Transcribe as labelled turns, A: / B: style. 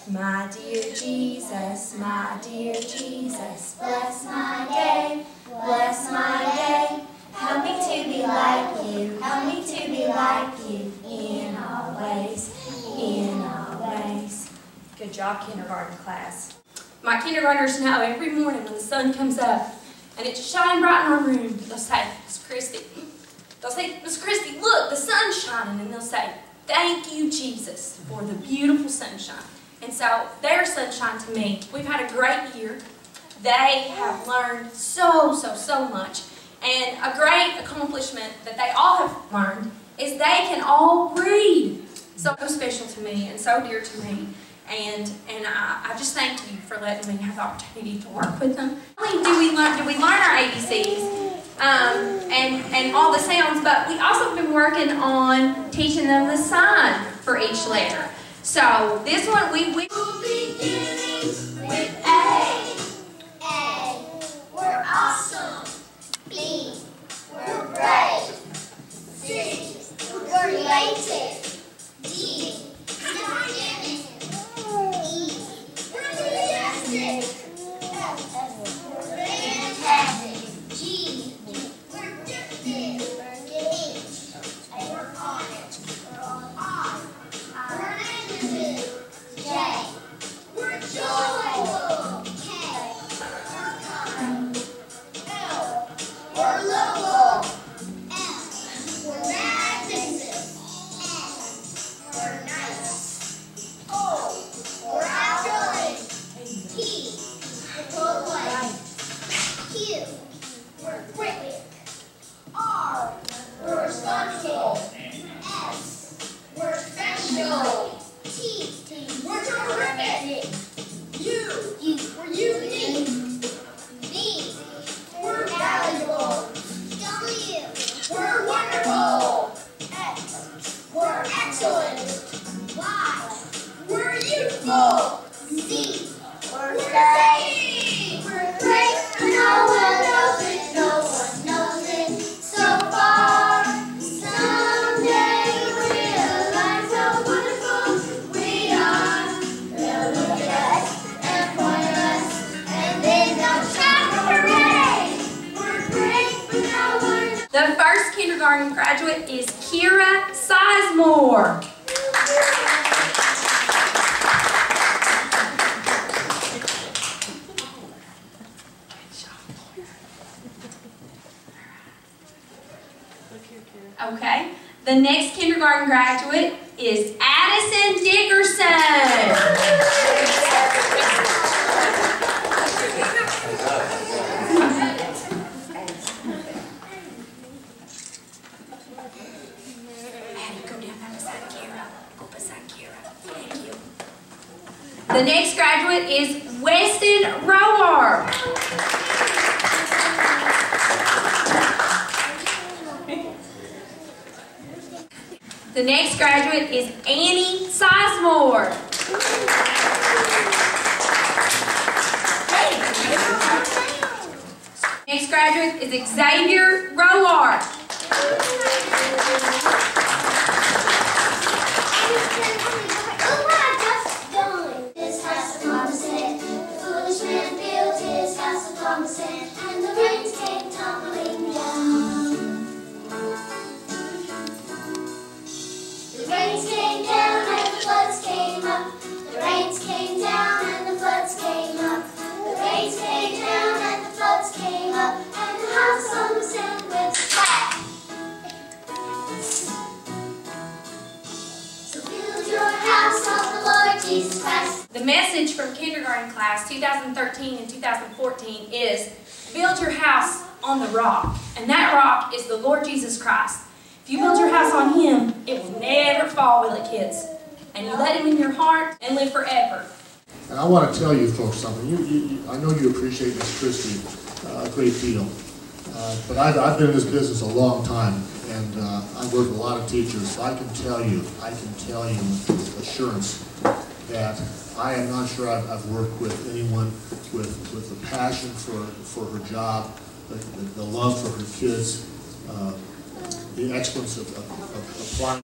A: My dear Jesus, bless my day, bless my day. Help me to be like you, help me to be like you in all ways, in all ways. Good job, kindergarten class. My kindergartners know every morning when the sun comes up and it's shining bright in our room, they'll say, Miss Kristy, Miss Kristy, look, the sun's shining. And they'll say, thank you, Jesus, for the beautiful sunshine. And so they're sunshine to me. We've had a great year. They have learned so much. And a great accomplishment that they all have learned is they can all read. So special to me and so dear to me. And I just thank you for letting me have the opportunity to work with them. Not only do we learn our ABCs and all the sounds, but we also have been working on teaching them the sign for each letter. So this one we will be beginning with A.
B: A. We're awesome. B. We're brave. C. We're related. D. We're forgiving. E. We're enthusiastic. F. We're fantastic. G. We're gifted. H. We're honest. R. We're innovative. J. We're joyful. K. We're kind. L. We're lovable. M. We're magnificent. N. We're nice. O. We're outgoing. P. We're polite. Q. We're quick. R. We're responsible. S. We're special. T. We're terrific. U. We're unique. V. We're valuable. W. We're wonderful. X. We're excellent. Y. We're youthful. Z. We're great. We're great. No one knows it. No one knows it. So far, someday we'll realize how wonderful we are. They'll look at us and point at us, and then they'll shout hooray! We're great, but no one knows.
A: The first kindergarten graduate is Kira Sizemore. Okay, the next kindergarten graduate is Addison Dickerson. The next graduate is Weston Roar. The next graduate is Annie Sizemore. Next graduate is Xavier Roar.
B: His house upon the sand. The foolish man built his house upon the sand, and the rains came tumbling down. The rains came down and the floods came up. The rains came down and the floods came up. The rains came down and the floods came up, and the house on the sand went flat. So build your house on the Lord Jesus Christ.
A: The message from kindergarten class 2013 and 2014 is build your house on the rock, and that rock is the Lord Jesus Christ. If you build your house on Him, it will never fall, will it, kids? And you let Him in your heart and live forever.
C: And I want to tell you folks something. I know you appreciate Miss Kristy a great deal, but I've been in this business a long time, and I've worked with a lot of teachers. I can tell you with assurance that I am not sure I've worked with anyone with the passion for her job, the love for her kids, the excellence of applying